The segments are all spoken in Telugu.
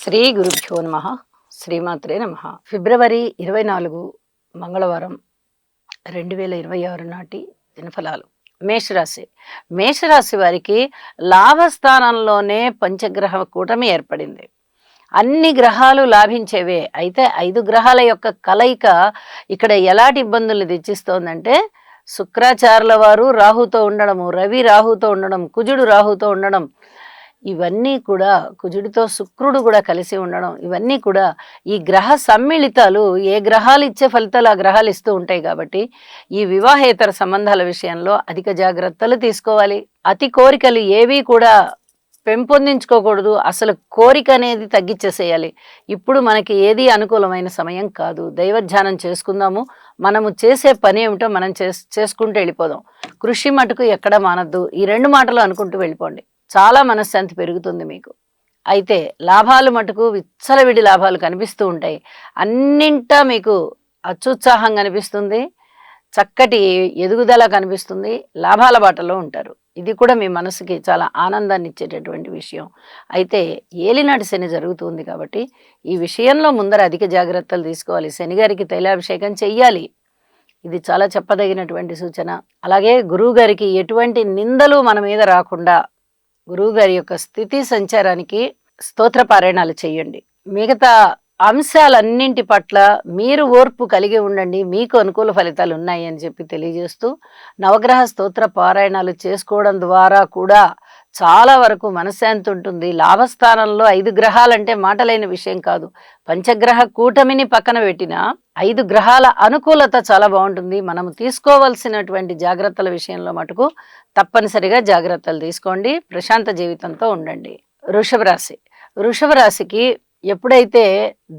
శ్రీ గురుభ్యో నమ. శ్రీమాత్రే నమ. ఫిబ్రవరి 24 మంగళవారం 2026 నాటి దినఫలాలు. మేషరాశి. మేషరాశి వారికి లాభస్థానంలోనే పంచగ్రహ కూటమి ఏర్పడింది. అన్ని గ్రహాలు లాభించేవే. అయితే 5 గ్రహాల యొక్క కలయిక ఇక్కడ ఎలాంటి ఇబ్బందులు తెచ్చిస్తోందంటే, శుక్రాచార్యుల వారు రాహుతో ఉండడము, రవి రాహుతో ఉండడం, కుజుడు రాహుతో ఉండడం, ఇవన్నీ కూడా కుజుడితో శుక్రుడు కూడా కలిసి ఉండడం, ఇవన్నీ కూడా ఈ గ్రహ సమ్మిళితాలు ఏ గ్రహాలు ఇచ్చే ఫలితాలు ఆ గ్రహాలు ఇస్తూ ఉంటాయి. కాబట్టి ఈ వివాహేతర సంబంధాల విషయంలో అధిక జాగ్రత్తలు తీసుకోవాలి. అతి కోరికలు ఏవి కూడా పెంపొందించుకోకూడదు. అసలు కోరిక అనేది తగ్గించేసేయాలి. ఇప్పుడు మనకి ఏది అనుకూలమైన సమయం కాదు. దైవధ్యానం చేసుకుందాము. మనము చేసే పని ఏమిటో మనం చేసుకుంటూ వెళ్ళిపోదాం. కృషి మటుకు ఎక్కడ మానద్దు. ఈ 2 మాటలు అనుకుంటూ వెళ్ళిపోండి. చాలా మనశ్శాంతి పెరుగుతుంది మీకు. అయితే లాభాలు మటుకు విచ్చలవిడి లాభాలు కనిపిస్తూ ఉంటాయి. అన్నింటా మీకు అత్యుత్సాహం కనిపిస్తుంది, చక్కటి ఎదుగుదల కనిపిస్తుంది, లాభాల బాటలో ఉంటారు. ఇది కూడా మీ మనసుకి చాలా ఆనందాన్ని ఇచ్చేటటువంటి విషయం. అయితే ఏలినాటి శని జరుగుతుంది కాబట్టి ఈ విషయంలో ముందర అధిక జాగ్రత్తలు తీసుకోవాలి. శనిగారికి తైలాభిషేకం చెయ్యాలి. ఇది చాలా చెప్పదగినటువంటి సూచన. అలాగే గురువు గారికి ఎటువంటి నిందలు మన మీద రాకుండా గురువుగారి యొక్క స్థితి సంచారానికి స్తోత్ర పారాయణాలు చేయండి. మిగతా అంశాలన్నింటి పట్ల మీరు ఓర్పు కలిగి ఉండండి. మీకు అనుకూల ఫలితాలు ఉన్నాయి అని చెప్పి తెలియజేస్తూ, నవగ్రహ స్తోత్ర పారాయణాలు చేసుకోవడం ద్వారా కూడా చాలా వరకు మనశ్శాంతి ఉంటుంది. లాభస్థానంలో 5 గ్రహాలంటే మాటలైన విషయం కాదు. పంచగ్రహ కూటమిని పక్కన పెట్టిన 5 గ్రహాల అనుకూలత చాలా బాగుంటుంది. మనం తీసుకోవాల్సినటువంటి జాగ్రత్తల విషయంలో మటుకు తప్పనిసరిగా జాగ్రత్తలు తీసుకోండి. ప్రశాంత జీవితంతో ఉండండి. వృషభ రాశి. వృషభ రాశికి ఎప్పుడైతే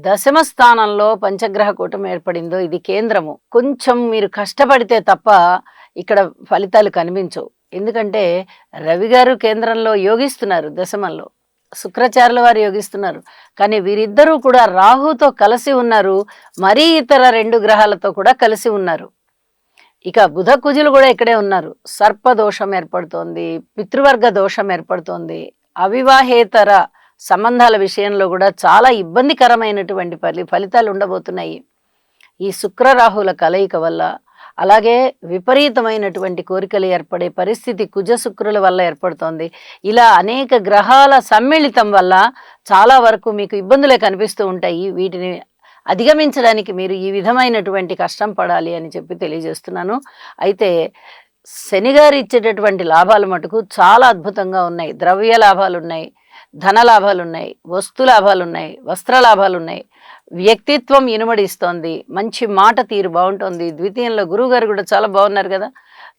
దశమ స్థానంలో పంచగ్రహ కూటమి ఏర్పడిందో, ఇది కేంద్రము. కొంచెం మీరు కష్టపడితే తప్ప ఇక్కడ ఫలితాలు కనిపించవు. ఎందుకంటే రవి గారు కేంద్రంలో యోగిస్తున్నారు, దశమంలో శుక్రాచార్యుల వారు యోగిస్తున్నారు. కానీ వీరిద్దరూ కూడా రాహుతో కలిసి ఉన్నారు, మరీ ఇతర 2 గ్రహాలతో కూడా కలిసి ఉన్నారు. ఇక బుధ కుజులు కూడా ఇక్కడే ఉన్నారు. సర్పదోషం ఏర్పడుతోంది, పితృవర్గ దోషం ఏర్పడుతోంది. అవివాహేతర సంబంధాల విషయంలో కూడా చాలా ఇబ్బందికరమైనటువంటి ఫలితాలు ఉండబోతున్నాయి ఈ శుక్రరాహుల కలయిక వల్ల. అలాగే విపరీతమైనటువంటి కోరికలు ఏర్పడే పరిస్థితి కుజ శుక్రుల వల్ల ఏర్పడుతోంది. ఇలా అనేక గ్రహాల సమ్మిళితం వల్ల చాలా వరకు మీకు ఇబ్బందులే కనిపిస్తూ ఉంటాయి. వీటిని అధిగమించడానికి మీరు ఈ విధమైనటువంటి కష్టం పడాలి అని చెప్పి తెలియజేస్తున్నాను. అయితే శనిగారు ఇచ్చేటటువంటి లాభాలు మటుకు చాలా అద్భుతంగా ఉన్నాయి. ద్రవ్య లాభాలు ఉన్నాయి, ధన లాభాలు ఉన్నాయి, వస్తు లాభాలు ఉన్నాయి, వస్త్ర లాభాలు ఉన్నాయి. వ్యక్తిత్వం ఇనుమడిస్తోంది, మంచి మాట తీరు బాగుంటుంది. ద్వితీయంలో గురువుగారు కూడా చాలా బాగున్నారు కదా,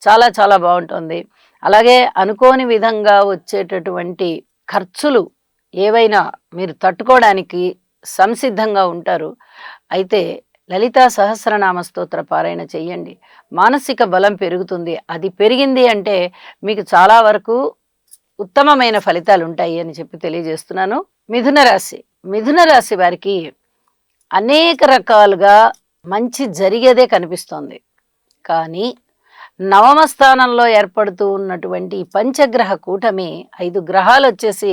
చాలా చాలా బాగుంటుంది. అలాగే అనుకోని విధంగా వచ్చేటటువంటి ఖర్చులు ఏవైనా మీరు తట్టుకోవడానికి సంసిద్ధంగా ఉంటారు. అయితే లలితా సహస్రనామ స్తోత్ర పారాయణ చెయ్యండి. మానసిక బలం పెరుగుతుంది. అది పెరిగింది అంటే మీకు చాలా వరకు ఉత్తమమైన ఫలితాలు ఉంటాయి అని చెప్పి తెలియజేస్తున్నాను. మిథున రాశి. మిథున రాశి వారికి అనేక రకాలుగా మంచి జరిగేదే కనిపిస్తోంది. కానీ నవమ స్థానంలో ఏర్పడుతూ ఉన్నటువంటి పంచగ్రహ కూటమి 5 గ్రహాలు వచ్చేసి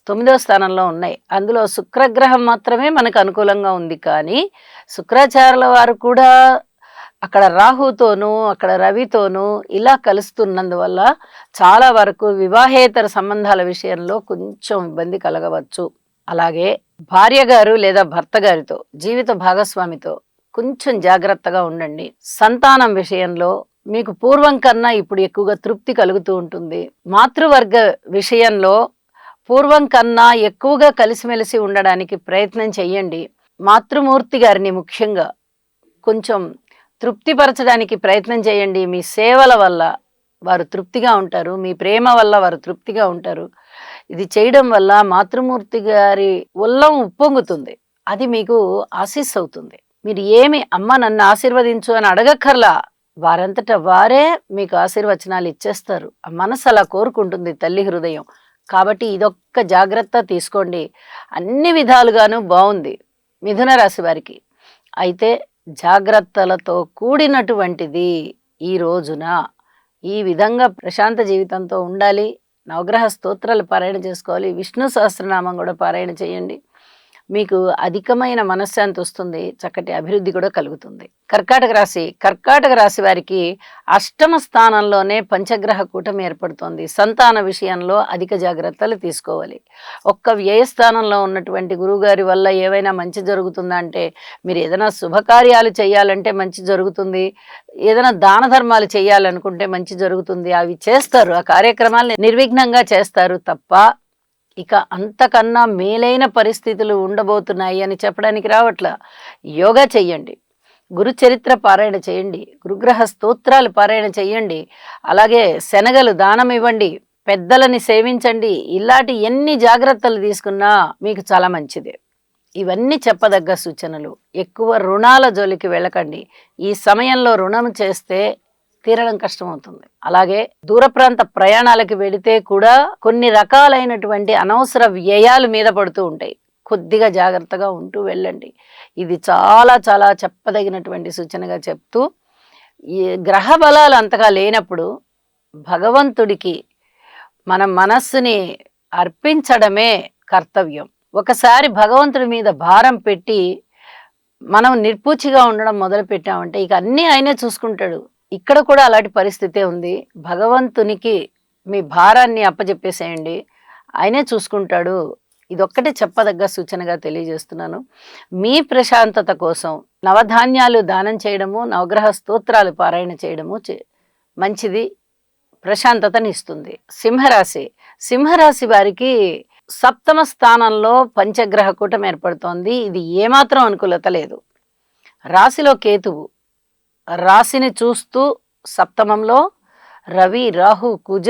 9వ స్థానంలో ఉన్నాయి. అందులో శుక్రగ్రహం మాత్రమే మనకు అనుకూలంగా ఉంది. కానీ శుక్రాచార్యుల వారు కూడా అక్కడ రాహుతోనూ అక్కడ రవితోనూ ఇలా కలుస్తున్నందువల్ల చాలా వరకు వివాహేతర సంబంధాల విషయంలో కొంచెం ఇబ్బంది కలగవచ్చు. అలాగే భార్య గారు లేదా భర్త గారితో, జీవిత భాగస్వామితో కొంచెం జాగ్రత్తగా ఉండండి. సంతానం విషయంలో మీకు పూర్వం కన్నా ఇప్పుడు ఎక్కువగా తృప్తి కలుగుతూ ఉంటుంది. మాతృవర్గ విషయంలో పూర్వం కన్నా ఎక్కువగా కలిసిమెలిసి ఉండడానికి ప్రయత్నం చెయ్యండి. మాతృమూర్తి గారిని ముఖ్యంగా కొంచెం తృప్తిపరచడానికి ప్రయత్నం చేయండి. మీ సేవల వల్ల వారు తృప్తిగా ఉంటారు, మీ ప్రేమ వల్ల వారు తృప్తిగా ఉంటారు. ఇది చేయడం వల్ల మాతృమూర్తి గారి ఉల్లం ఉప్పొంగుతుంది. అది మీకు ఆశీస్ అవుతుంది. మీరు ఏమి అమ్మ నన్ను ఆశీర్వదించు అని అడగక్కర్లా, వారంతట వారే మీకు ఆశీర్వచనాలు ఇచ్చేస్తారు. ఆ మనసు అలా కోరుకుంటుంది తల్లి హృదయం. కాబట్టి ఇదొక్క జాగ్రత్త తీసుకోండి. అన్ని విధాలుగాను బాగుంది మిథున రాశి వారికి. అయితే జాగ్రత్తలతో కూడినటువంటిది ఈ రోజున. ఈ విధంగా ప్రశాంత జీవితంతో ఉండాలి. నవగ్రహ స్తోత్రాలు పారాయణ చేసుకోవాలి. విష్ణు సహస్రనామం కూడా పారాయణ చేయండి. మీకు అధికమైన మనశ్శాంతి వస్తుంది, చక్కటి అభివృద్ధి కూడా కలుగుతుంది. కర్కాటక రాశి వారికి అష్టమ స్థానంలోనే పంచగ్రహ కూటమి ఏర్పడుతోంది. సంతాన విషయంలో అధిక జాగ్రత్తలు తీసుకోవాలి. ఒక్క వ్యయస్థానంలో ఉన్నటువంటి గురువుగారి వల్ల ఏవైనా మంచి జరుగుతుందా అంటే, మీరు ఏదైనా శుభకార్యాలు చేయాలంటే మంచి జరుగుతుంది, ఏదైనా దాన ధర్మాలు చేయాలనుకుంటే మంచి జరుగుతుంది. అవి చేస్తారు, ఆ కార్యక్రమాలు నిర్విఘ్నంగా చేస్తారు తప్ప ఇక అంతకన్నా మేలైన పరిస్థితులు ఉండబోతున్నాయి అని చెప్పడానికి రావట్లా. యోగా చెయ్యండి, గురు చరిత్ర పారాయణ చేయండి, గురుగ్రహ స్తోత్రాలు పారాయణ చేయండి, అలాగే శనగలు దానం ఇవ్వండి, పెద్దలని సేవించండి. ఇలాంటి ఎన్ని జాగ్రత్తలు తీసుకున్నా మీకు చాలా మంచిదే. ఇవన్నీ చెప్పదగ్గ సూచనలు. ఎక్కువ రుణాల జోలికి వెళ్ళకండి. ఈ సమయంలో రుణం చేస్తే తీరడం కష్టమవుతుంది. అలాగే దూర ప్రాంత ప్రయాణాలకు వెళితే కూడా కొన్ని రకాలైనటువంటి అనవసర వ్యయాలు మీద పడుతూ ఉంటాయి. కొద్దిగా జాగ్రత్తగా ఉంటూ వెళ్ళండి. ఇది చాలా చాలా చెప్పదగినటువంటి సూచనగా చెప్తూ, ఈ గ్రహ బలాలు అంతగా లేనప్పుడు భగవంతుడికి మన మనస్సుని అర్పించడమే కర్తవ్యం. ఒకసారి భగవంతుడి మీద భారం పెట్టి మనం నిర్పూచిగా ఉండడం మొదలు పెట్టామంటే ఇక అన్నీ ఆయనే చూసుకుంటాడు. ఇక్కడ కూడా అలాంటి పరిస్థితే ఉంది. భగవంతునికి మీ భారాన్ని అప్పచెప్పేసేయండి, ఆయనే చూసుకుంటాడు. ఇదొక్కటే చెప్పదగ్గ సూచనగా తెలియజేస్తున్నాను. మీ ప్రశాంతత కోసం నవధాన్యాలు దానం చేయడము, నవగ్రహ స్తోత్రాలు పారాయణ చేయడము మంచిది, ప్రశాంతతని ఇస్తుంది. సింహరాశి వారికి సప్తమ స్థానంలో పంచగ్రహ కూటమి ఏర్పడుతోంది. ఇది ఏమాత్రం అనుకూలత లేదు. రాశిలో కేతువు, రాశిని చూస్తూ సప్తమంలో రవి, రాహు, కుజ,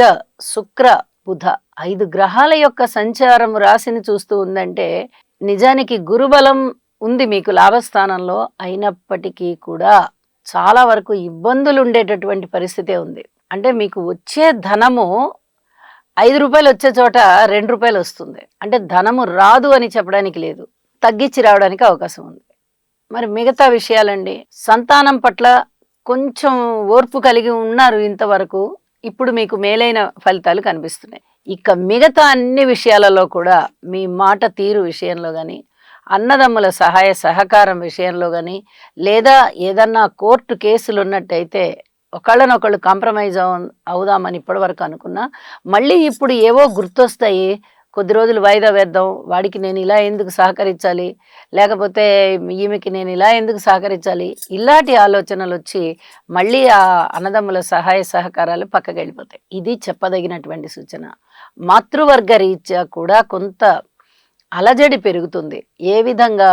శుక్ర, బుధ 5 గ్రహాల యొక్క సంచారం రాశిని చూస్తూ ఉందంటే నిజానికి గురుబలం ఉంది మీకు లాభస్థానంలో. అయినప్పటికీ కూడా చాలా వరకు ఇబ్బందులు ఉండేటటువంటి పరిస్థితే ఉంది. అంటే మీకు వచ్చే ధనము 5 రూపాయలు వచ్చే చోట 2 రూపాయలు వస్తుంది. అంటే ధనము రాదు అని చెప్పడానికి లేదు, తగ్గించి రావడానికి అవకాశం ఉంది. మరి మిగతా విషయాలండి, సంతానం పట్ల కొంచెం ఓర్పు కలిగి ఉన్నారు ఇంతవరకు. ఇప్పుడు మీకు మేలైన ఫలితాలు కనిపిస్తున్నాయి. ఇక మిగతా అన్ని విషయాలలో కూడా మీ మాట తీరు విషయంలో కానీ, అన్నదమ్ముల సహాయ సహకారం విషయంలో కానీ, లేదా ఏదన్నా కోర్టు కేసులు ఉన్నట్టయితే ఒకళ్ళనొకళ్ళు కాంప్రమైజ్ అవుదామని ఇప్పటి వరకు అనుకున్నా, మళ్ళీ ఇప్పుడు ఏవో గుర్తొస్తాయి. కొద్ది రోజులు వాయిదా వేద్దాం, వాడికి నేను ఇలా ఎందుకు సహకరించాలి, లేకపోతే ఈమెకి నేను ఇలా ఎందుకు సహకరించాలి, ఇలాంటి ఆలోచనలు వచ్చి మళ్ళీ ఆ అన్నదమ్ముల సహాయ సహకారాలు పక్కకి వెళ్ళిపోతాయి. ఇది చెప్పదగినటువంటి సూచన. మాతృవర్గ రీత్యా కూడా కొంత అలజడి పెరుగుతుంది. ఏ విధంగా,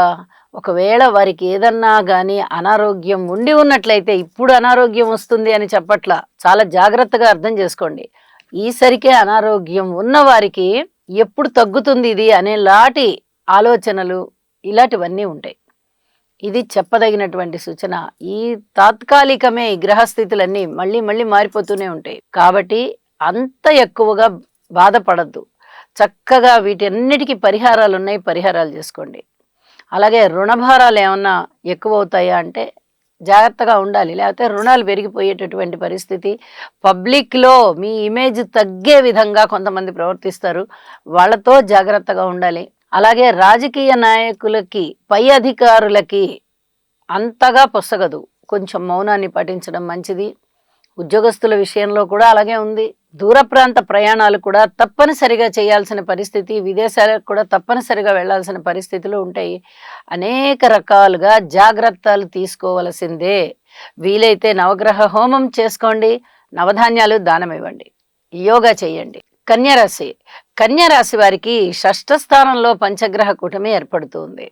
ఒకవేళ వారికి ఏదన్నా కానీ అనారోగ్యం ఉండి ఉన్నట్లయితే, ఇప్పుడు అనారోగ్యం వస్తుంది అని చెప్పట్లా, చాలా జాగ్రత్తగా అర్థం చేసుకోండి. ఈసరికే అనారోగ్యం ఉన్న వారికి ఎప్పుడు తగ్గుతుంది ఇది అనేలాంటి ఆలోచనలు ఇలాంటివన్నీ ఉంటాయి. ఇది చెప్పదగినటువంటి సూచన. ఈ తాత్కాలికమే ఈ గ్రహస్థితులన్నీ మళ్ళీ మళ్ళీ మారిపోతూనే ఉంటాయి. కాబట్టి అంత ఎక్కువగా బాధపడద్దు. చక్కగా వీటన్నిటికీ పరిహారాలు ఉన్నాయి, పరిహారాలు చేసుకోండి. అలాగే రుణభారాలు ఏమన్నా ఎక్కువ అవుతాయా అంటే జాగ్రత్తగా ఉండాలి, లేకపోతే రుణాలు పెరిగిపోయేటటువంటి పరిస్థితి. పబ్లిక్లో మీ ఇమేజ్ తగ్గే విధంగా కొంతమంది ప్రవర్తిస్తారు, వాళ్ళతో జాగ్రత్తగా ఉండాలి. అలాగే రాజకీయ నాయకులకి, పై అధికారులకి అంతగా పొసగదు, కొంచెం మౌనాన్ని పాటించడం మంచిది. ఉద్యోగస్తుల విషయంలో కూడా అలాగే ఉంది. దూర ప్రాంత ప్రయాణాలు కూడా తప్పనిసరిగా చేయాల్సిన పరిస్థితి, విదేశాలకు కూడా తప్పనిసరిగా వెళ్లాల్సిన పరిస్థితులు ఉంటాయి. అనేక రకాలుగా జాగ్రత్తలు తీసుకోవలసిందే. వీలైతే నవగ్రహ హోమం చేసుకోండి, నవధాన్యాలు దానం ఇవ్వండి, యోగా చేయండి. కన్యారాశి వారికి షష్ఠ స్థానంలో పంచగ్రహ కూటమి ఏర్పడుతుంది.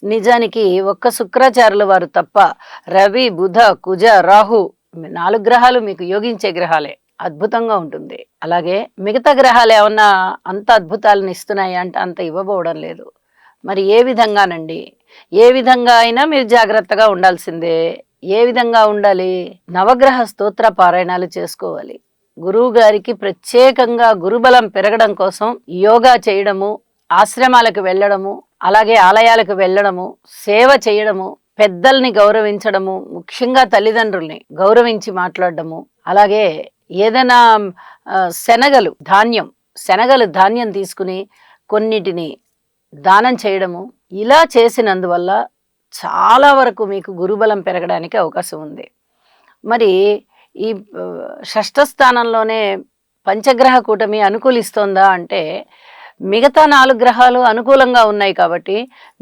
నిజానికి ఒక్క శుక్రాచార్యుల వారు తప్ప రవి, బుధ, కుజ, రాహు 4 గ్రహాలు మీకు యోగించే గ్రహాలే. అద్భుతంగా ఉంటుంది. అలాగే మిగతా గ్రహాలు ఏమన్నా అంత అద్భుతాలను ఇస్తున్నాయి అంటే అంత ఇవ్వబోవడం లేదు. మరి ఏ విధంగానండి, ఏ విధంగా అయినా మీరు జాగ్రత్తగా ఉండాల్సిందే. ఏ విధంగా ఉండాలి? నవగ్రహ స్తోత్ర పారాయణాలు చేసుకోవాలి. గురువు గారికి ప్రత్యేకంగా గురుబలం పెరగడం కోసం యోగా చేయడము, ఆశ్రమాలకు వెళ్ళడము, అలాగే ఆలయాలకు వెళ్ళడము, సేవ చేయడము, పెద్దల్ని గౌరవించడము, ముఖ్యంగా తల్లిదండ్రుల్ని గౌరవించి మాట్లాడడము, అలాగే ఏదైనా శనగలు ధాన్యం తీసుకుని కొన్నిటిని దానం చేయడము, ఇలా చేసినందువల్ల చాలా వరకు మీకు గురుబలం పెరగడానికి అవకాశం ఉంది. మరి ఈ షష్ఠ స్థానంలోనే పంచగ్రహ కూటమి అనుకూలిస్తోందా అంటే, మిగతా 4 గ్రహాలు అనుకూలంగా ఉన్నాయి కాబట్టి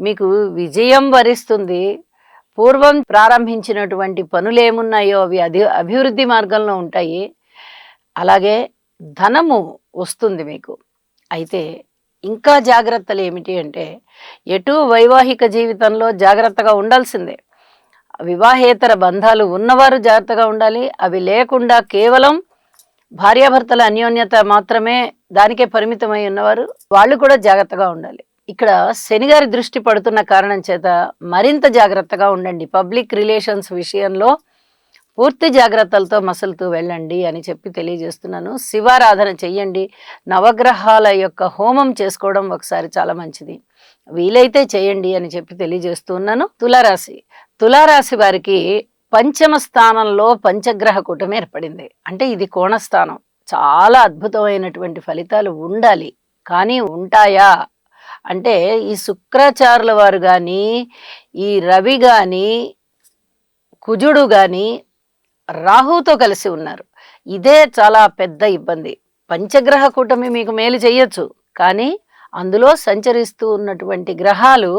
మీకు విజయం వరిస్తుంది. పూర్వం ప్రారంభించినటువంటి పనులేమున్నాయో అవి అభివృద్ధి మార్గంలో ఉంటాయి. అలాగే ధనము వస్తుంది మీకు. అయితే ఇంకా జాగ్రత్తలు ఏమిటి అంటే, ఎటు వైవాహిక జీవితంలో జాగ్రత్తగా ఉండాల్సిందే. వివాహేతర బంధాలు ఉన్నవారు జాగ్రత్తగా ఉండాలి. అవి లేకుండా కేవలం భార్యాభర్తల అన్యోన్యత మాత్రమే దానికే పరిమితమై ఉన్నవారు వాళ్ళు కూడా జాగ్రత్తగా ఉండాలి. ఇక్కడ శనిగారి దృష్టి పడుతున్న కారణం చేత మరింత జాగ్రత్తగా ఉండండి. పబ్లిక్ రిలేషన్స్ విషయంలో పూర్తి జాగ్రత్తలతో మసులుతూ వెళ్ళండి అని చెప్పి తెలియజేస్తున్నాను. శివారాధన చెయ్యండి. నవగ్రహాల యొక్క హోమం చేసుకోవడం ఒకసారి చాలా మంచిది, వీలైతే చేయండి అని చెప్పి తెలియజేస్తూ ఉన్నాను. తులారాశి వారికి పంచమ స్థానంలో పంచగ్రహ కూటమి ఏర్పడింది. అంటే ఇది కోణస్థానం. చాలా అద్భుతమైనటువంటి ఫలితాలు ఉండాలి. కానీ ఉంటాయా అంటే, ఈ శుక్రాచార్యుల వారు కానీ, ఈ రవి కానీ, కుజుడు కానీ రాహుతో కలిసి ఉన్నారు. ఇదే చాలా పెద్ద ఇబ్బంది. పంచగ్రహ కూటమి మీకు మేలు చేయొచ్చు, కానీ అందులో సంచరిస్తూ ఉన్నటువంటి గ్రహాలు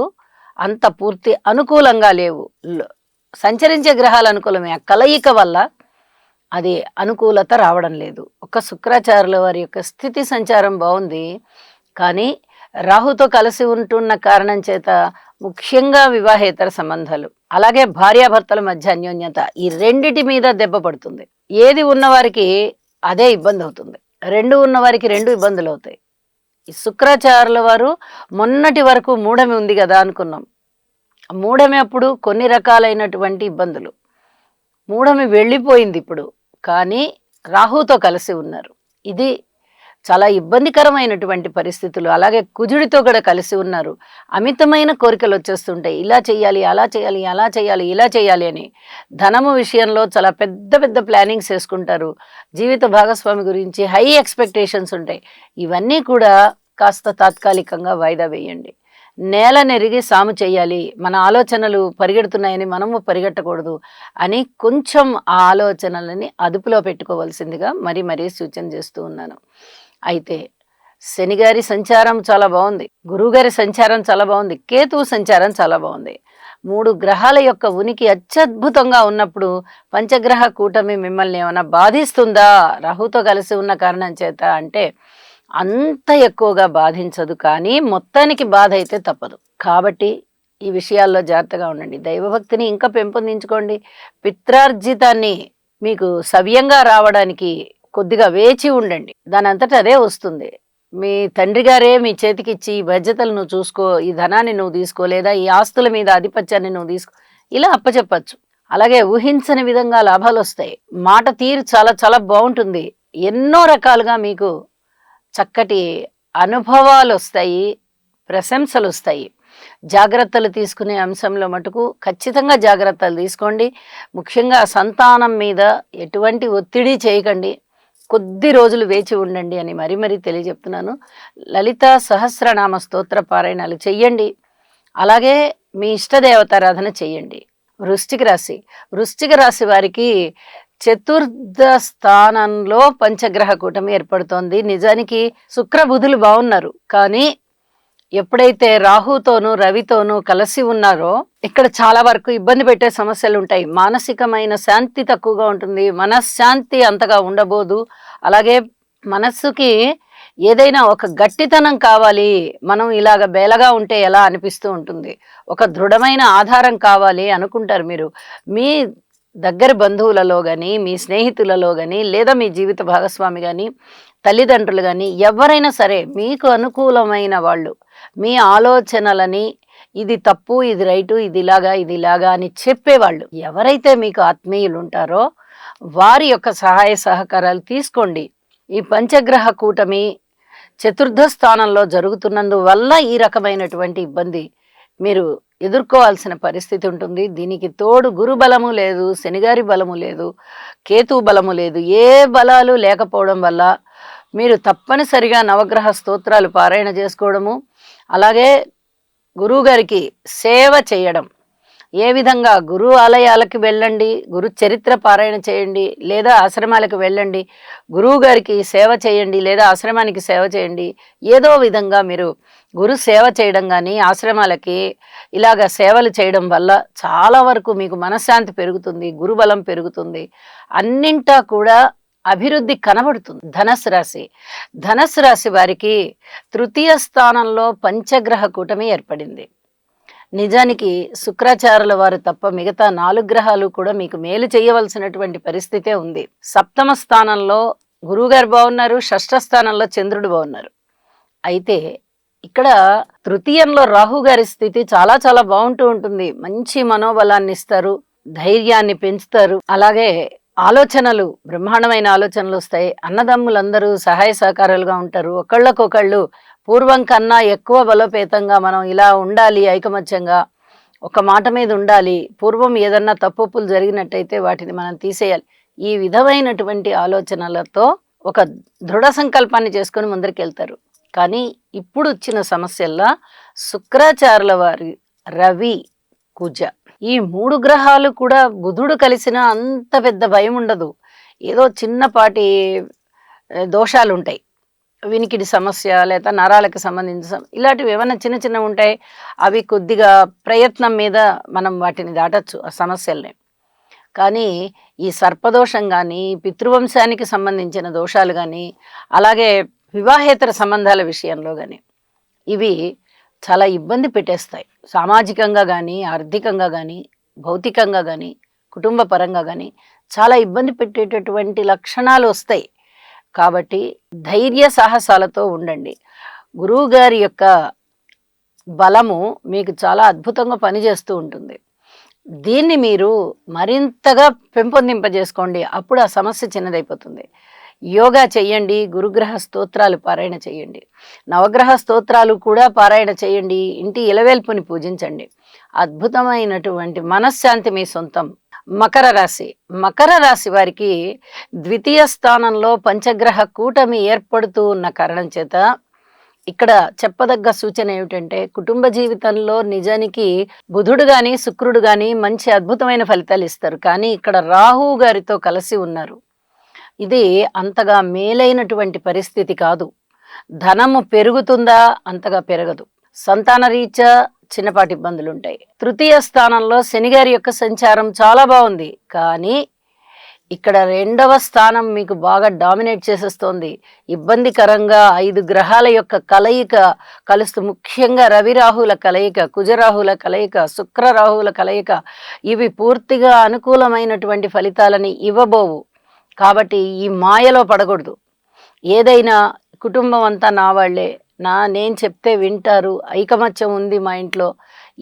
అంత పూర్తి అనుకూలంగా లేవు. సంచరించే గ్రహాలు అనుకూలమే, ఆ కలయిక వల్ల అది అనుకూలత రావడం లేదు. ఒక శుక్రాచార్యుల వారి యొక్క స్థితి సంచారం బాగుంది, కానీ రాహుతో కలిసి ఉంటున్న కారణం చేత ముఖ్యంగా వివాహేతర సంబంధాలు, అలాగే భార్యాభర్తల మధ్య అన్యోన్యత, ఈ రెండిటి మీద దెబ్బ పడుతుంది. ఏది ఉన్నవారికి అదే ఇబ్బంది అవుతుంది, 2 ఉన్నవారికి 2 ఇబ్బందులు అవుతాయి. ఈ శుక్రాచార్యుల వారు మొన్నటి వరకు మూఢమి ఉంది కదా అనుకున్నాం. మూఢమి అప్పుడు కొన్ని రకాలైనటువంటి ఇబ్బందులు, మూఢమి వెళ్ళిపోయింది ఇప్పుడు, కానీ రాహుతో కలిసి ఉన్నారు. ఇది చాలా ఇబ్బందికరమైనటువంటి పరిస్థితులు. అలాగే కుజుడితో కూడా కలిసి ఉన్నారు. అమితమైన కోరికలు వచ్చేస్తుంటాయి, ఇలా చేయాలి, అలా చేయాలి, అలా చేయాలి, ఇలా చేయాలి అని. ధనము విషయంలో చాలా పెద్ద పెద్ద ప్లానింగ్స్ వేసుకుంటారు. జీవిత భాగస్వామి గురించి హై ఎక్స్పెక్టేషన్స్ ఉంటాయి. ఇవన్నీ కూడా కాస్త తాత్కాలికంగా వాయిదా వేయండి. నేల నెరిగి సాము చేయాలి, మన ఆలోచనలు పరిగెడుతున్నాయని మనము పరిగెట్టకూడదు అని కొంచెం ఆ ఆలోచనలని అదుపులో పెట్టుకోవాల్సిందిగా మరీ సూచన చేస్తూ ఉన్నాను. అయితే శనిగారి సంచారం చాలా బాగుంది, గురువుగారి సంచారం చాలా బాగుంది, కేతువు సంచారం చాలా బాగుంది. 3 గ్రహాల యొక్క ఉనికి అత్యద్భుతంగా ఉన్నప్పుడు పంచగ్రహ కూటమి మిమ్మల్ని ఏమైనా బాధిస్తుందా రాహుతో కలిసి ఉన్న కారణం చేత అంటే, అంత ఎక్కువగా బాధించదు, కానీ మొత్తానికి బాధ అయితే తప్పదు. కాబట్టి ఈ విషయాల్లో జాగ్రత్తగా ఉండండి. దైవభక్తిని ఇంకా పెంపొందించుకోండి. పిత్రార్జితాన్ని మీకు సవ్యంగా రావడానికి కొద్దిగా వేచి ఉండండి, దాని అంతటా అదే వస్తుంది. మీ తండ్రి గారే మీ చేతికి ఇచ్చి ఈ బాధ్యతలు నువ్వు చూసుకో, ఈ ధనాన్ని నువ్వు తీసుకో, లేదా ఈ ఆస్తుల మీద ఆధిపత్యాన్ని నువ్వు తీసుకో, ఇలా అప్పచెప్పచ్చు. అలాగే ఊహించని విధంగా లాభాలు వస్తాయి. మాట తీరు చాలా చాలా బాగుంటుంది. ఎన్నో రకాలుగా మీకు చక్కటి అనుభవాలు వస్తాయి, ప్రశంసలు వస్తాయి. జాగ్రత్తలు తీసుకునే అంశంలో మటుకు ఖచ్చితంగా జాగ్రత్తలు తీసుకోండి. ముఖ్యంగా సంతానం మీద ఎటువంటి ఒత్తిడి చేయకండి, కొద్ది రోజులు వేచి ఉండండి అని మరీ తెలియజెప్తున్నాను. లలిత సహస్రనామ స్తోత్ర పారాయణాలు చెయ్యండి. అలాగే మీ ఇష్టదేవతారాధన చెయ్యండి. వృశ్చిక రాశి వారికి చతుర్థ స్థానంలో పంచగ్రహ కూటమి ఏర్పడుతోంది. నిజానికి శుక్ర బుధులు బాగున్నారు, కానీ ఎప్పుడైతే రాహుతోనూ రవితోనూ కలిసి ఉన్నారో ఇక్కడ చాలా వరకు ఇబ్బంది పెట్టే సమస్యలు ఉంటాయి. మానసికమైన శాంతి తక్కువగా ఉంటుంది, మనశ్శాంతి అంతగా ఉండబోదు. అలాగే మనస్సుకి ఏదైనా ఒక గట్టితనం కావాలి, మనం ఇలాగ బేలగా ఉంటే ఎలా అనిపిస్తూ ఉంటుంది, ఒక దృఢమైన ఆధారం కావాలి అనుకుంటారు మీరు. మీ దగ్గర బంధువులలో కానీ, మీ స్నేహితులలో కానీ, లేదా మీ జీవిత భాగస్వామి కానీ, తల్లిదండ్రులు కానీ, ఎవరైనా సరే మీకు అనుకూలమైన వాళ్ళు మీ ఆలోచనలని ఇది తప్పు, ఇది రైటు, ఇది ఇలాగా అని చెప్పేవాళ్ళు ఎవరైతే మీకు ఆత్మీయులు ఉంటారో వారి యొక్క సహాయ సహకారాలు తీసుకోండి. ఈ పంచగ్రహ కూటమి చతుర్థ స్థానంలో జరుగుతున్నందువల్ల ఈ రకమైనటువంటి ఇబ్బంది మీరు ఎదుర్కోవాల్సిన పరిస్థితి ఉంటుంది. దీనికి తోడు గురు బలము లేదు, శనిగారి బలము లేదు, కేతు బలము లేదు. ఏ బలాలు లేకపోవడం వల్ల మీరు తప్పనిసరిగా నవగ్రహ స్తోత్రాలు పారాయణ చేసుకోవడము, అలాగే గురువు గారికి సేవ చేయడం. ఏ విధంగా గురు ఆలయాలకు వెళ్ళండి, గురు చరిత్ర పారాయణ చేయండి, లేదా ఆశ్రమాలకు వెళ్ళండి, గురువు గారికి సేవ చేయండి, లేదా ఆశ్రమానికి సేవ చేయండి. ఏదో విధంగా మీరు గురు సేవ చేయడం కానీ, ఆశ్రమాలకి ఇలాగ సేవలు చేయడం వల్ల చాలా వరకు మీకు మనశ్శాంతి పెరుగుతుంది, గురుబలం పెరుగుతుంది. అన్నింటా కూడా అభివృద్ధి కనబడుతుంది. ధనస్సు రాశి వారికి తృతీయ స్థానంలో పంచగ్రహ కూటమి ఏర్పడింది. నిజానికి శుక్రాచార్యుల వారు తప్ప మిగతా 4 గ్రహాలు కూడా మీకు మేలు చేయవలసినటువంటి పరిస్థితే ఉంది. సప్తమ స్థానంలో గురువుగారు బాగున్నారు, షష్ఠ స్థానంలో చంద్రుడు బాగున్నారు. అయితే ఇక్కడ తృతీయంలో రాహు గారి స్థితి చాలా చాలా బాగుంటూ ఉంటుంది. మంచి మనోబలాన్ని ఇస్తారు, ధైర్యాన్ని పెంచుతారు. అలాగే ఆలోచనలు, బ్రహ్మాండమైన ఆలోచనలు వస్తాయి. అన్నదమ్ములందరూ సహాయ సహకారాలుగా ఉంటారు. ఒకళ్ళకొకళ్ళు పూర్వం కన్నా ఎక్కువ బలోపేతంగా మనం ఇలా ఉండాలి, ఐకమత్యంగా ఒక మాట మీద ఉండాలి. పూర్వం ఏదన్నా తప్పులు జరిగినట్టయితే వాటిని మనం తీసేయాలి. ఈ విధమైనటువంటి ఆలోచనలతో ఒక దృఢ సంకల్పాన్ని చేసుకొని ముందరికెళ్తారు. కానీ ఇప్పుడు వచ్చిన సమస్యల్లా శుక్రాచార్యుల వారి రవి, కుజ ఈ 3 గ్రహాలు కూడా బుధుడు కలిసినా అంత పెద్ద భయం ఉండదు. ఏదో చిన్నపాటి దోషాలు ఉంటాయి. వినికిడి సమస్య లేదా నరాలకు సంబంధించిన ఇలాంటివి ఏమైనా చిన్న చిన్నవి ఉంటాయి. అవి కొద్దిగా ప్రయత్నం మీద మనం వాటిని దాటచ్చు ఆ సమస్యల్ని. కానీ ఈ సర్పదోషం కానీ, పితృవంశానికి సంబంధించిన దోషాలు కానీ, అలాగే వివాహేతర సంబంధాల విషయంలో కానీ ఇవి చాలా ఇబ్బంది పెట్టేస్తాయి. సామాజికంగా కానీ, ఆర్థికంగా కానీ, భౌతికంగా కానీ, కుటుంబ పరంగా కానీ చాలా ఇబ్బంది పెట్టేటటువంటి లక్షణాలు వస్తాయి. కాబట్టి ధైర్య సాహసాలతో ఉండండి. గురువు గారి యొక్క బలము మీకు చాలా అద్భుతంగా పనిచేస్తూ ఉంటుంది. దీన్ని మీరు మరింతగా పెంపొందింపజేసుకోండి. అప్పుడు ఆ సమస్య చిన్నదైపోతుంది. యోగా చెయ్యండి, గురుగ్రహ స్తోత్రాలు పారాయణ చేయండి, నవగ్రహ స్తోత్రాలు కూడా పారాయణ చేయండి, ఇంటి ఇలవేల్పుని పూజించండి. అద్భుతమైనటువంటి మనశ్శాంతి మీ సొంతం. మకర రాశి వారికి ద్వితీయ స్థానంలో పంచగ్రహ కూటమి ఏర్పడుతూ ఉన్న కారణం చేత ఇక్కడ చెప్పదగ్గ సూచన ఏమిటంటే, కుటుంబ జీవితంలో నిజానికి బుధుడు గాని శుక్రుడు గాని మంచి అద్భుతమైన ఫలితాలు ఇస్తారు. కానీ ఇక్కడ రాహు గారితో కలిసి ఉన్నారు. ఇది అంతగా మేలైనటువంటి పరిస్థితి కాదు. ధనము పెరుగుతుందా? అంతగా పెరగదు. సంతాన రీత్యా చిన్నపాటి ఇబ్బందులు ఉంటాయి. తృతీయ స్థానంలో శనిగారి యొక్క సంచారం చాలా బాగుంది. కానీ ఇక్కడ 2వ స్థానం మీకు బాగా డామినేట్ చేసేస్తోంది. ఇబ్బందికరంగా 5 గ్రహాల యొక్క కలయిక కలుస్తూ, ముఖ్యంగా రవిరాహుల కలయిక, కుజరాహుల కలయిక, శుక్రరాహుల కలయిక, ఇవి పూర్తిగా అనుకూలమైనటువంటి ఫలితాలని ఇవ్వబోవు. కాబట్టి ఈ మాయలో పడకూడదు. ఏదైనా కుటుంబం అంతా నా వాళ్లే, నేను చెప్తే వింటారు, ఐకమత్యం ఉంది మా ఇంట్లో,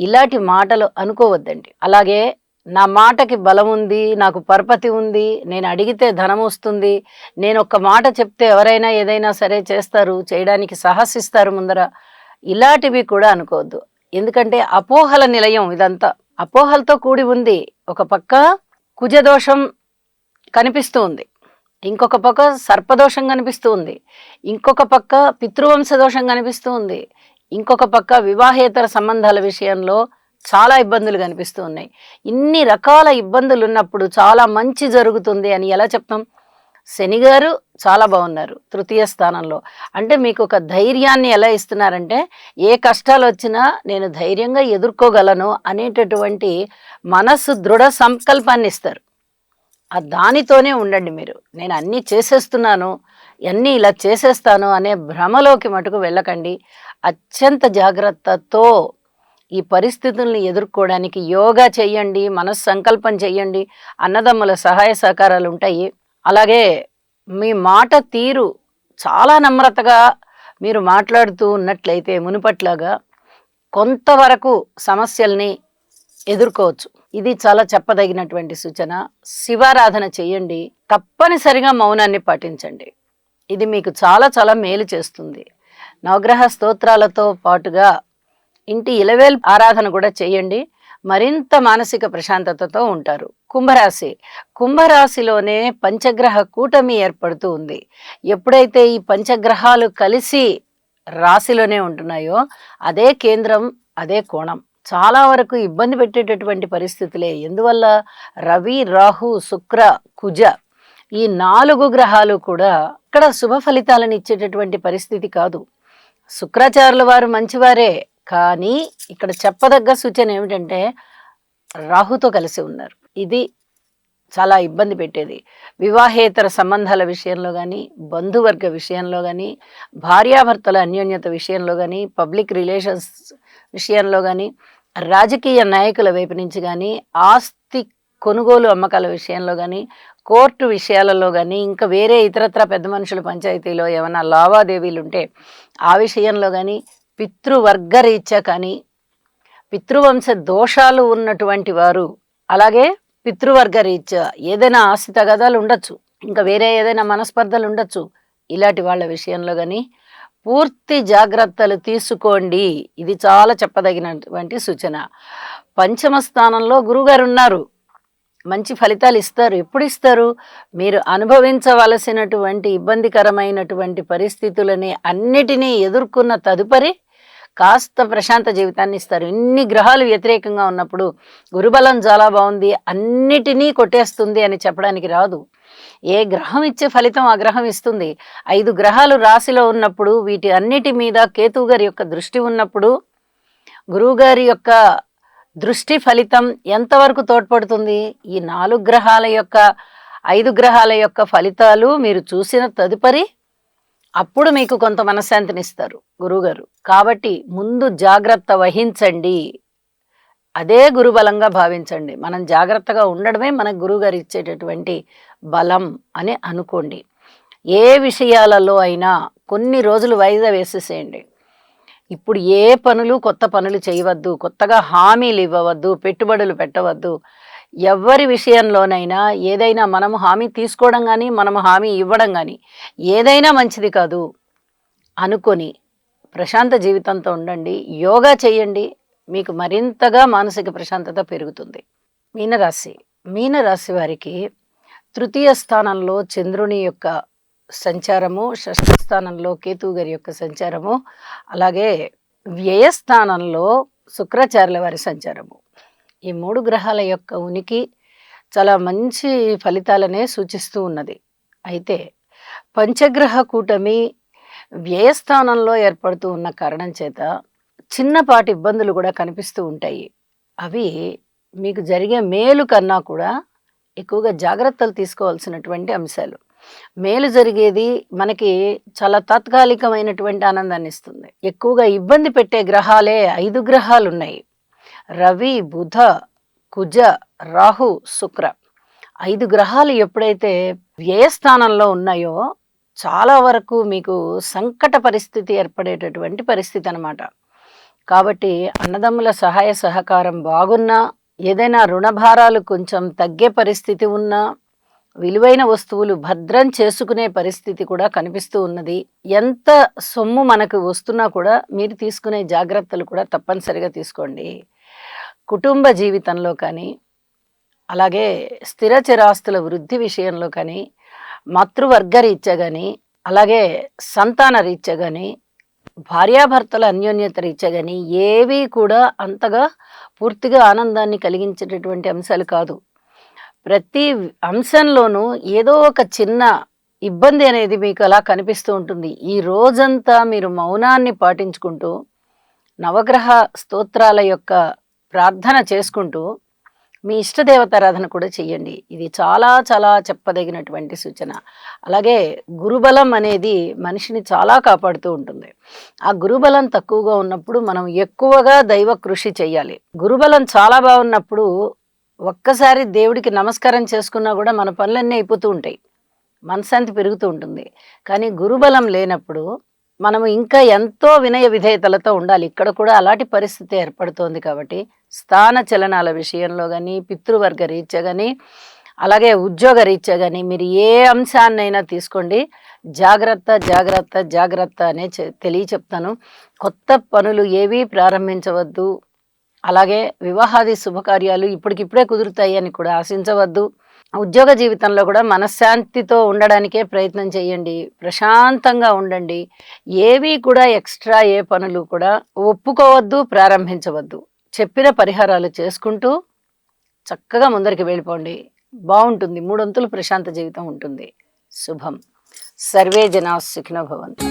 ఇలాంటి మాటలు అనుకోవద్దండి. అలాగే నా మాటకి బలం ఉంది, నాకు పరపతి ఉంది, నేను అడిగితే ధనం వస్తుంది, నేను ఒక్క మాట చెప్తే ఎవరైనా ఏదైనా సరే చేస్తారు, చేయడానికి సాహసిస్తారు ముందర, ఇలాంటివి కూడా అనుకోవద్దు. ఎందుకంటే అపోహల నిలయం ఇదంతా. అపోహలతో కూడి ఉంది. ఒక పక్క కుజదోషం కనిపిస్తూ ఉంది, ఇంకొక పక్క సర్పదోషం కనిపిస్తూ ఉంది, ఇంకొక పక్క పితృవంశ దోషం కనిపిస్తూ ఉంది, ఇంకొక పక్క వివాహేతర సంబంధాల విషయంలో చాలా ఇబ్బందులు కనిపిస్తూ ఉన్నాయి. ఇన్ని రకాల ఇబ్బందులు ఉన్నప్పుడు చాలా మంచి జరుగుతుంది అని ఎలా చెప్తాం? శని గారు చాలా బాగున్నారు తృతీయ స్థానంలో. అంటే మీకు ఒక ధైర్యాన్ని ఎలా ఇస్తున్నారంటే, ఏ కష్టాలు వచ్చినా నేను ధైర్యంగా ఎదుర్కోగలను అనేటటువంటి మనసు దృఢ సంకల్పాన్ని ఇస్తారు. దానితోనే ఉండండి మీరు. నేను అన్నీ చేసేస్తున్నాను, అన్నీ ఇలా చేసేస్తాను అనే భ్రమలోకి మటుకు వెళ్ళకండి. అత్యంత జాగ్రత్తతో ఈ పరిస్థితుల్ని ఎదుర్కోవడానికి యోగా చెయ్యండి, మనస్సంకల్పం చెయ్యండి, అన్నదమ్ముల సహాయ సహకారాలు ఉంటాయి. అలాగే మీ మాట తీరు చాలా నమ్రతగా మీరు మాట్లాడుతూ ఉన్నట్లయితే మునుపట్లాగా కొంతవరకు సమస్యల్ని ఎదుర్కోవచ్చు. ఇది చాలా చెప్పదగినటువంటి సూచన. శివారాధన చెయ్యండి, తప్పనిసరిగా మౌనాన్ని పాటించండి. ఇది మీకు చాలా చాలా మేలు చేస్తుంది. నవగ్రహ స్తోత్రాలతో పాటుగా ఇంటి ఇలవేల్ ఆరాధన కూడా చేయండి. మరింత మానసిక ప్రశాంతతతో ఉంటారు. కుంభరాశిలోనే పంచగ్రహ కూటమి ఏర్పడుతూ ఉంది. ఎప్పుడైతే ఈ పంచగ్రహాలు కలిసి రాశిలోనే ఉంటున్నాయో అదే కేంద్రం అదే కోణం. చాలా వరకు ఇబ్బంది పెట్టేటటువంటి పరిస్థితులే. ఎందువల్ల? రవి, రాహు, శుక్ర, కుజ ఈ 4 గ్రహాలు కూడా ఇక్కడ శుభ ఫలితాలను ఇచ్చేటటువంటి పరిస్థితి కాదు. శుక్రాచార్యుల వారు మంచివారే, కానీ ఇక్కడ చెప్పదగ్గ సూచన ఏమిటంటే రాహుతో కలిసి ఉన్నారు. ఇది చాలా ఇబ్బంది పెట్టేది. వివాహేతర సంబంధాల విషయంలో కానీ, బంధువర్గ విషయంలో కానీ, భార్యాభర్తల అన్యోన్యత విషయంలో కానీ, పబ్లిక్ రిలేషన్స్ విషయంలో కానీ, రాజకీయ నాయకుల వైపు నుంచి కానీ, ఆస్తి కొనుగోలు అమ్మకాల విషయంలో కానీ, కోర్టు విషయాలలో కానీ, ఇంకా వేరే ఇతరత్ర పెద్ద మనుషుల పంచాయతీలో ఏమైనా లావాదేవీలు ఉంటే ఆ విషయంలో కానీ, పితృవర్గ రీత్యా కానీ, పితృవంశ దోషాలు ఉన్నటువంటి వారు, అలాగే పితృవర్గ రీత్యా ఏదైనా ఆస్తి తగాదాలు ఉండొచ్చు, ఇంకా వేరే ఏదైనా మనస్పర్ధలు ఉండొచ్చు, ఇలాంటి వాళ్ళ విషయంలో కానీ పూర్తి జాగ్రత్తలు తీసుకోండి. ఇది చాలా చెప్పదగినటువంటి సూచన. పంచమ స్థానంలో గురువుగారు ఉన్నారు, మంచి ఫలితాలు ఇస్తారు. ఎప్పుడు ఇస్తారు? మీరు అనుభవించవలసినటువంటి ఇబ్బందికరమైనటువంటి పరిస్థితులని అన్నిటినీ ఎదుర్కొన్న తదుపరి కాస్త ప్రశాంత జీవితాన్ని ఇస్తారు. ఇన్ని గ్రహాలు వ్యతిరేకంగా ఉన్నప్పుడు గురుబలం చాలా బాగుంది, అన్నిటినీ కొట్టేస్తుంది అని చెప్పడానికి రాదు. ఏ గ్రహం ఇచ్చే ఫలితం ఆ గ్రహం ఇస్తుంది. 5 గ్రహాలు రాశిలో ఉన్నప్పుడు, వీటి అన్నిటి మీద కేతువు గారి యొక్క దృష్టి ఉన్నప్పుడు, గురువుగారి యొక్క దృష్టి ఫలితం ఎంతవరకు తోడ్పడుతుంది? ఈ 4 గ్రహాల యొక్క 5 గ్రహాల యొక్క ఫలితాలు మీరు చూసిన తదుపరి అప్పుడు మీకు కొంత మనశ్శాంతిని ఇస్తారు గురువుగారు. కాబట్టి ముందు జాగ్రత్త వహించండి, అదే గురుబలంగా భావించండి. మనం జాగ్రత్తగా ఉండడమే మనకు గురువుగారు ఇచ్చేటటువంటి బలం అని అనుకోండి. ఏ విషయాలలో అయినా కొన్ని రోజులు వాయిదా వేసేసేయండి. ఇప్పుడు ఏ పనులు కొత్త పనులు చేయవద్దు, కొత్తగా హామీలు ఇవ్వవద్దు, పెట్టుబడులు పెట్టవద్దు. ఎవరి విషయంలోనైనా ఏదైనా మనము హామీ తీసుకోవడం కానీ, మనము హామీ ఇవ్వడం కానీ ఏదైనా మంచిది కాదు అనుకొని ప్రశాంత జీవితంతో ఉండండి. యోగా చేయండి, మీకు మరింతగా మానసిక ప్రశాంతత పెరుగుతుంది. మీనరాశి వారికి తృతీయ స్థానంలో చంద్రుని యొక్క సంచారము, షష్ఠ స్థానంలో కేతువు గారి యొక్క సంచారము, అలాగే వ్యయస్థానంలో శుక్రాచార్యుల వారి సంచారము, ఈ 3 గ్రహాల యొక్క ఉనికి చాలా మంచి ఫలితాలనే సూచిస్తూ ఉన్నది. అయితే పంచగ్రహ కూటమి వ్యయస్థానంలో ఏర్పడుతూ ఉన్న కారణం చేత చిన్నపాటి ఇబ్బందులు కూడా కనిపిస్తూ ఉంటాయి. అవి మీకు జరిగే మేలు కన్నా కూడా ఎక్కువగా జాగ్రత్తలు తీసుకోవాల్సినటువంటి అంశాలు. మేలు జరిగేది మనకి చాలా తాత్కాలికమైనటువంటి ఆనందాన్ని ఇస్తుంది. ఎక్కువగా ఇబ్బంది పెట్టే గ్రహాలే 5 గ్రహాలు ఉన్నాయి. రవి, బుధ, కుజ, రాహు, శుక్ర 5 గ్రహాలు ఎప్పుడైతే వ్యయస్థానంలో ఉన్నాయో చాలా వరకు మీకు సంకట పరిస్థితి ఏర్పడేటటువంటి పరిస్థితి అన్నమాట. కాబట్టి అన్నదమ్ముల సహాయ సహకారం బాగున్నా, ఏదైనా రుణభారాలు కొంచెం తగ్గే పరిస్థితి ఉన్నా, విలువైన వస్తువులు భద్రం చేసుకునే పరిస్థితి కూడా కనిపిస్తూ ఉన్నది. ఎంత సొమ్ము మనకు వస్తున్నా కూడా మీరు తీసుకునే జాగ్రత్తలు కూడా తప్పనిసరిగా తీసుకోండి. కుటుంబ జీవితంలో కానీ, అలాగే స్థిర చిరాస్తుల వృద్ధి విషయంలో కానీ, మాతృవర్గ రీత్యా కానీ, అలాగే సంతాన రీత్యా కానీ, భార్యాభర్తల అన్యోన్యత రీత్యా కానీ ఏవి కూడా అంతగా పూర్తిగా ఆనందాన్ని కలిగించేటటువంటి అంశాలు కాదు. ప్రతి అంశంలోనూ ఏదో ఒక చిన్న ఇబ్బంది అనేది మీకు అలా కనిపిస్తూ ఉంటుంది. ఈ రోజంతా మీరు మౌనాన్ని పాటించుకుంటూ నవగ్రహ స్తోత్రాల యొక్క ప్రార్థన చేసుకుంటూ మీ ఇష్టదేవతారాధన కూడా చెయ్యండి. ఇది చాలా చాలా చెప్పదగినటువంటి సూచన. అలాగే గురుబలం అనేది మనిషిని చాలా కాపాడుతూ ఉంటుంది. ఆ గురుబలం తక్కువగా ఉన్నప్పుడు మనం ఎక్కువగా దైవ కృషి చెయ్యాలి. గురుబలం చాలా బాగున్నప్పుడు ఒక్కసారి దేవుడికి నమస్కారం చేసుకున్నా కూడా మన పనులన్నీ అయిపోతూ ఉంటాయి, మనశ్శాంతి పెరుగుతూ ఉంటుంది. కానీ గురుబలం లేనప్పుడు మనము ఇంకా ఎంతో వినయ విధేయతలతో ఉండాలి. ఇక్కడ కూడా అలాంటి పరిస్థితి ఏర్పడుతోంది. కాబట్టి స్థాన చలనాల విషయంలో కానీ, పితృవర్గ రీత్యా కానీ, అలాగే ఉద్యోగ రీత్యా కానీ మీరు ఏ అంశాన్నైనా తీసుకోండి, జాగ్రత్త జాగ్రత్త జాగ్రత్త అనే చెప్తాను. కొత్త పనులు ఏవీ ప్రారంభించవద్దు. అలాగే వివాహాది శుభకార్యాలు ఇప్పటికిప్పుడే కుదురుతాయి అని కూడా ఆశించవద్దు. ఉద్యోగ జీవితంలో కూడా మనశ్శాంతితో ఉండడానికే ప్రయత్నం చేయండి. ప్రశాంతంగా ఉండండి. ఏవి కూడా ఎక్స్‌ట్రా ఏ పనులు కూడా ఒప్పుకోవద్దు, ప్రారంభించవద్దు. చెప్పిన పరిహారాలు చేసుకుంటూ చక్కగా ముందరికి వెళ్ళిపోండి. బావుంటుంది. మూడొంతులు ప్రశాంత జీవితం ఉంటుంది. శుభం. సర్వే జనా సుఖినో భవంతు.